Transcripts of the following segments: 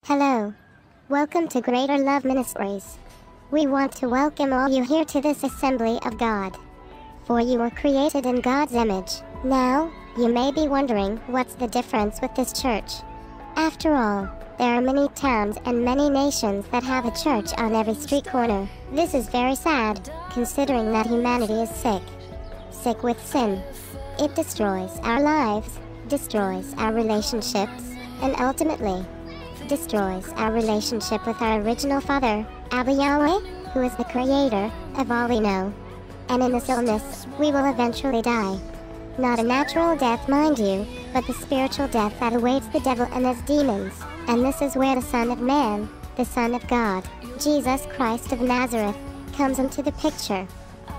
Hello. Welcome to Greater Love Ministries. We want to welcome all you here to this assembly of God. For you were created in God's image. Now, you may be wondering what's the difference with this church. After all, there are many towns and many nations that have a church on every street corner. This is very sad, considering that humanity is sick. Sick with sin. It destroys our lives, destroys our relationships, and ultimately, destroys our relationship with our original Father, Abba Yahweh, who is the creator of all we know. And in this illness, we will eventually die. Not a natural death, mind you, but the spiritual death that awaits the devil and his demons. And this is where the Son of Man, the Son of God, Jesus Christ of Nazareth, comes into the picture.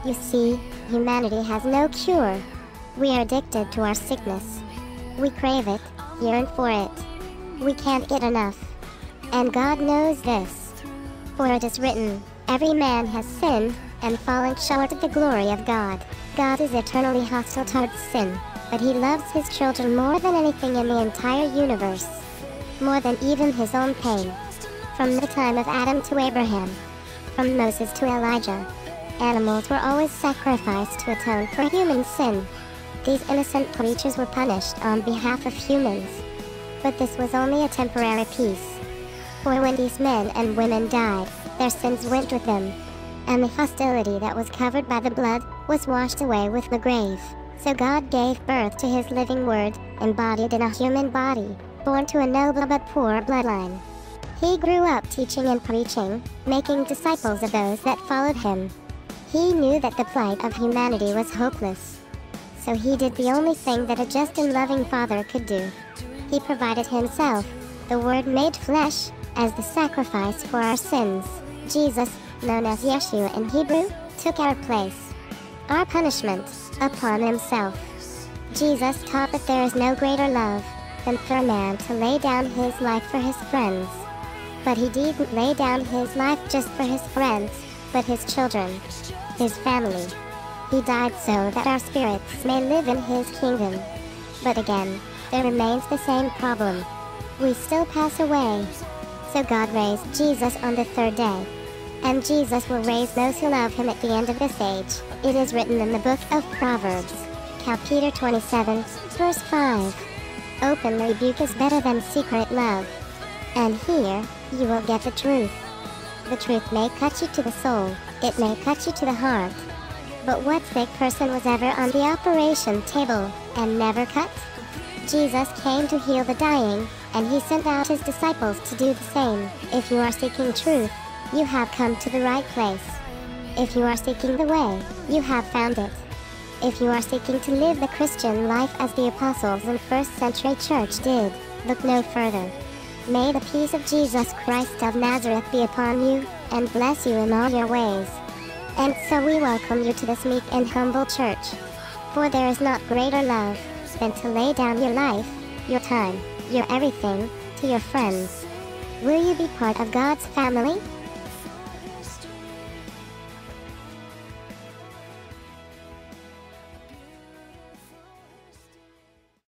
You see, humanity has no cure. We are addicted to our sickness. We crave it, yearn for it. We can't get enough. And God knows this. For it is written, every man has sinned, and fallen short of the glory of God. God is eternally hostile towards sin, but he loves his children more than anything in the entire universe. More than even his own pain. From the time of Adam to Abraham. From Moses to Elijah. Animals were always sacrificed to atone for human sin. These innocent creatures were punished on behalf of humans. But this was only a temporary peace. For when these men and women died, their sins went with them. And the hostility that was covered by the blood was washed away with the grave. So God gave birth to his living word, embodied in a human body, born to a noble but poor bloodline. He grew up teaching and preaching, making disciples of those that followed him. He knew that the plight of humanity was hopeless. So he did the only thing that a just and loving Father could do. He provided himself, the Word made flesh, as the sacrifice for our sins. Jesus, known as Yeshua in Hebrew, took our place, our punishment, upon himself. Jesus taught that there is no greater love than for a man to lay down his life for his friends. But he didn't lay down his life just for his friends, but his children, his family. He died so that our spirits may live in his kingdom. But again, there remains the same problem. We still pass away. So God raised Jesus on the third day. And Jesus will raise those who love him at the end of this age. It is written in the book of Proverbs, chapter 27, verse 5. Open rebuke is better than secret love. And here, you will get the truth. The truth may cut you to the soul, it may cut you to the heart. But what sick person was ever on the operation table, and never cut? Jesus came to heal the dying, and he sent out his disciples to do the same. If you are seeking truth, you have come to the right place. If you are seeking the way, you have found it. If you are seeking to live the Christian life as the apostles in first century church did, look no further. May the peace of Jesus Christ of Nazareth be upon you, and bless you in all your ways. And so we welcome you to this meek and humble church. For there is not greater love than to lay down your life, your time, your everything, to your friends. Will you be part of God's family?